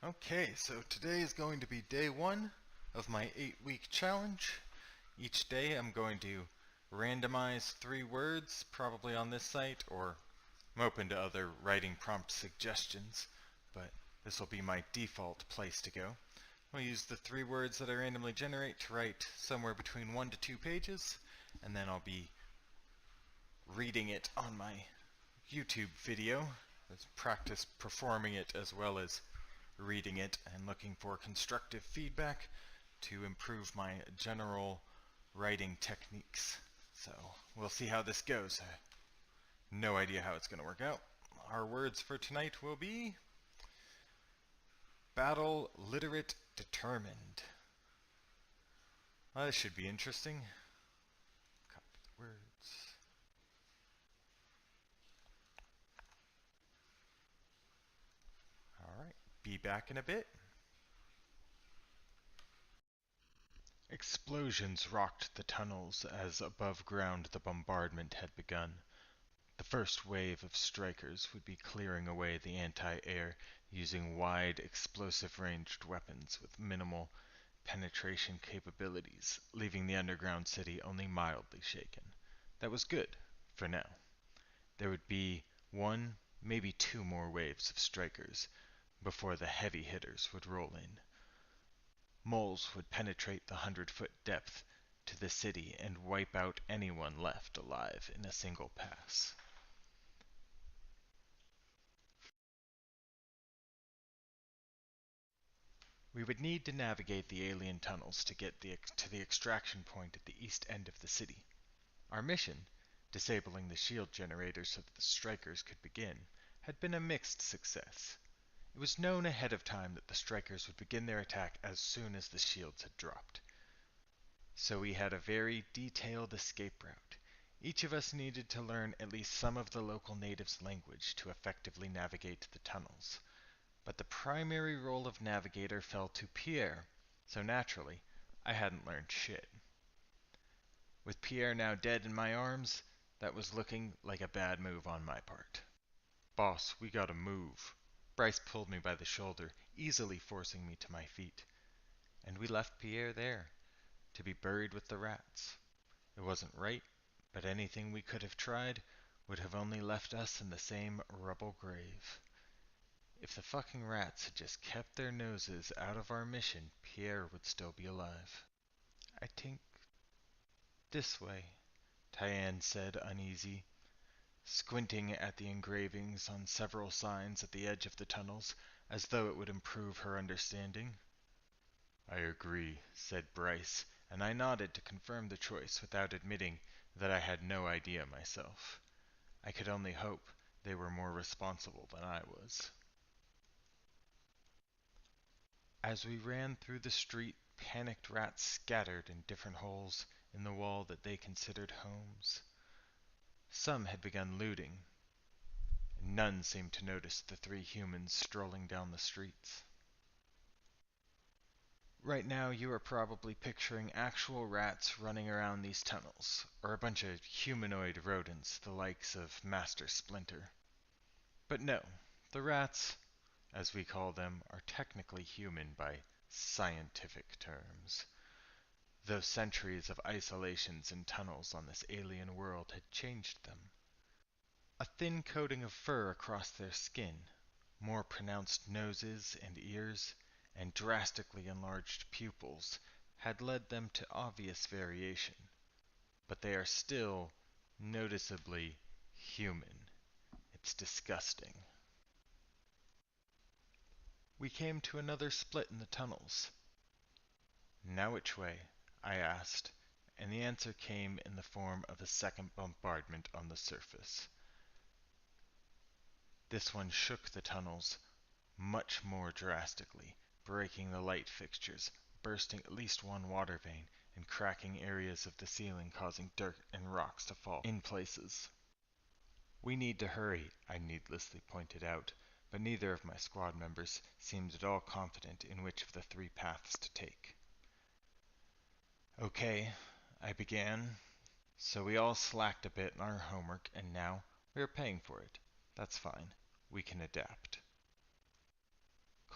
Okay, so today is going to be day one of my 8-week challenge. Each day I'm going to randomize 3 words, probably on this site, or I'm open to other writing prompt suggestions, but this will be my default place to go. I'll use the 3 words that I randomly generate to write somewhere between 1 to 2 pages, and then I'll be reading it on my YouTube video. Let's practice performing it as well as reading it and looking for constructive feedback to improve my general writing techniques. So we'll see how this goes. I have no idea how it's going to work out. Our words for tonight will be battle, literate, determined. Well, this should be interesting. Copy the words. Alright, be back in a bit. Explosions rocked the tunnels as above ground the bombardment had begun. The first wave of strikers would be clearing away the anti-air using wide, explosive-ranged weapons with minimal penetration capabilities, leaving the underground city only mildly shaken. That was good, for now. There would be 1, maybe 2 more waves of strikers before the heavy hitters would roll in. Moles would penetrate the 100-foot depth to the city and wipe out anyone left alive in a single pass. We would need to navigate the alien tunnels to get to the extraction point at the east end of the city. Our mission, disabling the shield generators so that the strikers could begin, had been a mixed success. It was known ahead of time that the strikers would begin their attack as soon as the shields had dropped. So we had a very detailed escape route. Each of us needed to learn at least some of the local natives' language to effectively navigate the tunnels. But the primary role of navigator fell to Pierre, so naturally, I hadn't learned shit. With Pierre now dead in my arms, that was looking like a bad move on my part. "Boss, we gotta move." Bryce pulled me by the shoulder, easily forcing me to my feet. And we left Pierre there, to be buried with the rats. It wasn't right, but anything we could have tried would have only left us in the same rubble grave. If the fucking rats had just kept their noses out of our mission, Pierre would still be alive. "I think this way," Tyann said, uneasy, squinting at the engravings on several signs at the edge of the tunnels, as though it would improve her understanding. "I agree," said Bryce, and I nodded to confirm the choice without admitting that I had no idea myself. I could only hope they were more responsible than I was. As we ran through the street, panicked rats scattered in different holes in the wall that they considered homes. Some had begun looting, and none seemed to notice the 3 humans strolling down the streets. Right now you are probably picturing actual rats running around these tunnels, or a bunch of humanoid rodents the likes of Master Splinter. But no, the rats, as we call them, are technically human by scientific terms, though centuries of isolations in tunnels on this alien world had changed them. A thin coating of fur across their skin, more pronounced noses and ears, and drastically enlarged pupils had led them to obvious variation, but they are still noticeably human. It's disgusting. We came to another split in the tunnels. "Now which way?" I asked, and the answer came in the form of a second bombardment on the surface. This one shook the tunnels much more drastically, breaking the light fixtures, bursting at least 1 water vein, and cracking areas of the ceiling, causing dirt and rocks to fall in places. "We need to hurry," I needlessly pointed out, but neither of my squad members seemed at all confident in which of the 3 paths to take. "Okay," I began, "so we all slacked a bit in our homework, and now we are paying for it. That's fine. We can adapt."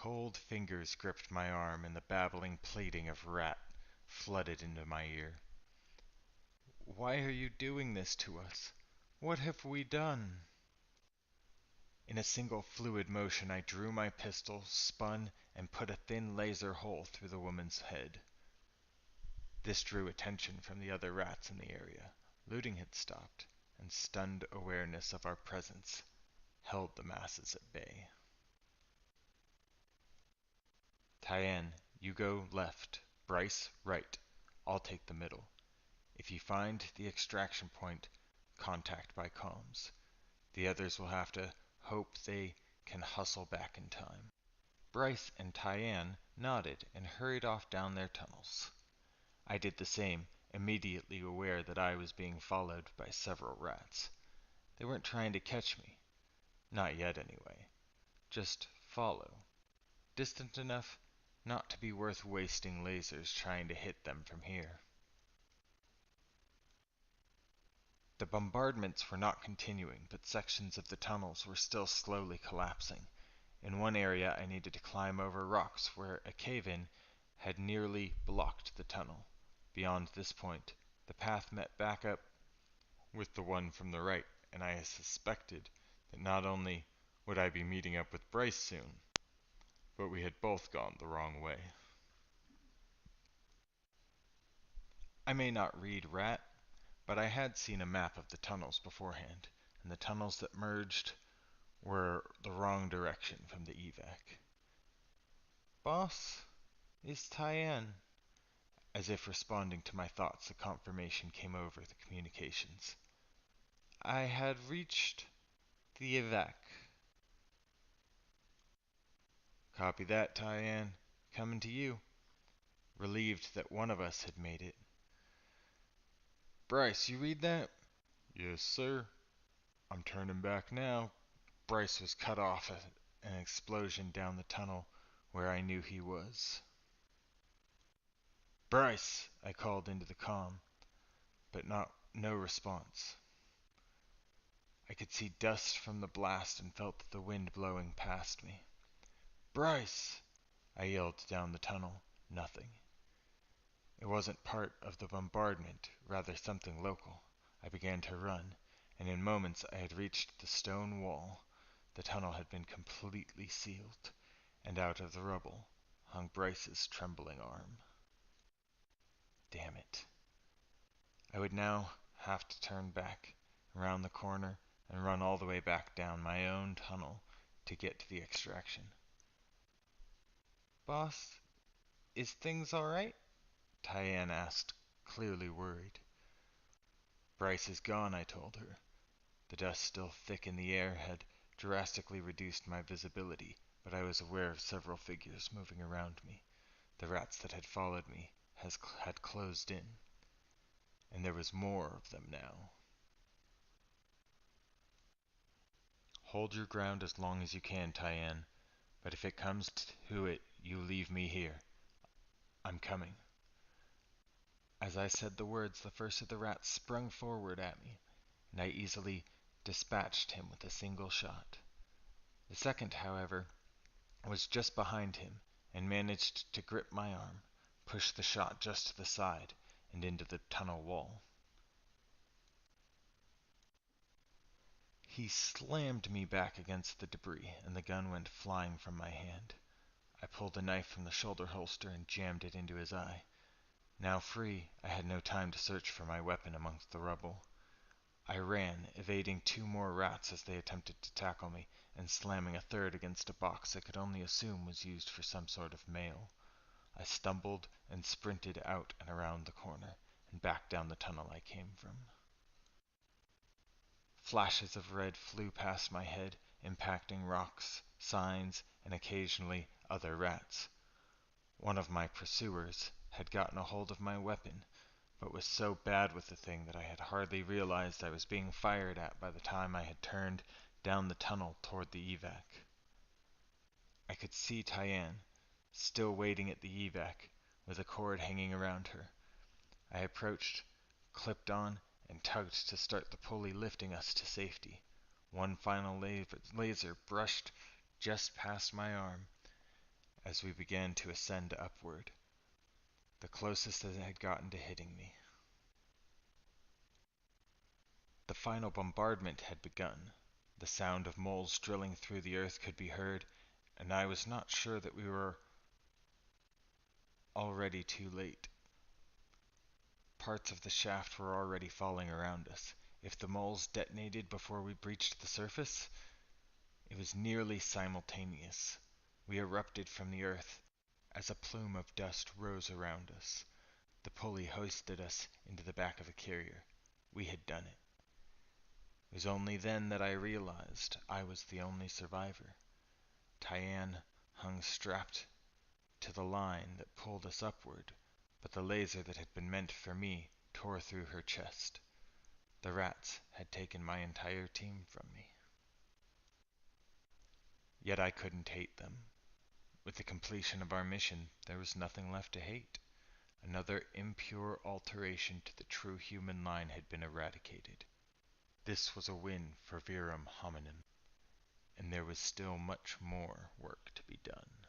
Cold fingers gripped my arm and the babbling pleading of Rat flooded into my ear. "Why are you doing this to us? What have we done?" In a single fluid motion I drew my pistol, spun, and put a thin laser hole through the woman's head. This drew attention from the other rats in the area. Looting had stopped, and stunned awareness of our presence held the masses at bay. "Tyann, you go left. Bryce, right. I'll take the middle. If you find the extraction point, contact by comms. The others will have to hope they can hustle back in time." Bryce and Tyann nodded and hurried off down their tunnels. I did the same, immediately aware that I was being followed by several rats. They weren't trying to catch me. Not yet, anyway. Just follow. Distant enough not to be worth wasting lasers trying to hit them from here. The bombardments were not continuing, but sections of the tunnels were still slowly collapsing. In one area I needed to climb over rocks where a cave-in had nearly blocked the tunnel. Beyond this point, the path met back up with the one from the right, and I suspected that not only would I be meeting up with Bryce soon, but we had both gone the wrong way. I may not read Rat, but I had seen a map of the tunnels beforehand, and the tunnels that merged were the wrong direction from the evac. "Boss, is Tyann?" As if responding to my thoughts, the confirmation came over the communications. "I had reached the evac." "Copy that, Tyann. Coming to you." Relieved that one of us had made it. "Bryce, you read that?" "Yes, sir. I'm turning back now." Bryce was cut off at an explosion down the tunnel where I knew he was. "Bryce!" I called into the comm, but no response. I could see dust from the blast and felt the wind blowing past me. "Bryce!" I yelled down the tunnel. Nothing. It wasn't part of the bombardment, rather something local. I began to run, and in moments I had reached the stone wall. The tunnel had been completely sealed, and out of the rubble hung Bryce's trembling arm. Damn it. I would now have to turn back, around the corner, and run all the way back down my own tunnel to get to the extraction. "Boss, is things alright?" Tyann asked, clearly worried. "Bryce is gone," I told her. The dust still thick in the air had drastically reduced my visibility, but I was aware of several figures moving around me. The rats that had followed me had closed in, and there was more of them now. "Hold your ground as long as you can, Tyann, but if it comes to it, you leave me here. I'm coming." As I said the words, the first of the rats sprung forward at me, and I easily dispatched him with a single shot. The second, however, was just behind him and managed to grip my arm, push the shot just to the side and into the tunnel wall. He slammed me back against the debris, and the gun went flying from my hand. I pulled the knife from the shoulder holster and jammed it into his eye. Now free, I had no time to search for my weapon amongst the rubble. I ran, evading two more rats as they attempted to tackle me, and slamming a third against a box I could only assume was used for some sort of mail. I stumbled and sprinted out and around the corner, and back down the tunnel I came from. Flashes of red flew past my head, impacting rocks, signs, and occasionally other rats. One of my pursuers had gotten a hold of my weapon, but was so bad with the thing that I had hardly realized I was being fired at by the time I had turned down the tunnel toward the evac. I could see Tyann, still waiting at the evac, with a cord hanging around her. I approached, clipped on, and tugged to start the pulley lifting us to safety. One final laser brushed just past my arm, as we began to ascend upward, the closest it had gotten to hitting me. The final bombardment had begun. The sound of moles drilling through the earth could be heard, and I was not sure that we were already too late. Parts of the shaft were already falling around us. If the moles detonated before we breached the surface, it was nearly simultaneous. We erupted from the earth as a plume of dust rose around us. The pulley hoisted us into the back of a carrier. We had done it. It was only then that I realized I was the only survivor. Tyann hung strapped to the line that pulled us upward, but the laser that had been meant for me tore through her chest. The rats had taken my entire team from me. Yet I couldn't hate them. With the completion of our mission, there was nothing left to hate. Another impure alteration to the true human line had been eradicated. This was a win for Virum Hominum, and there was still much more work to be done.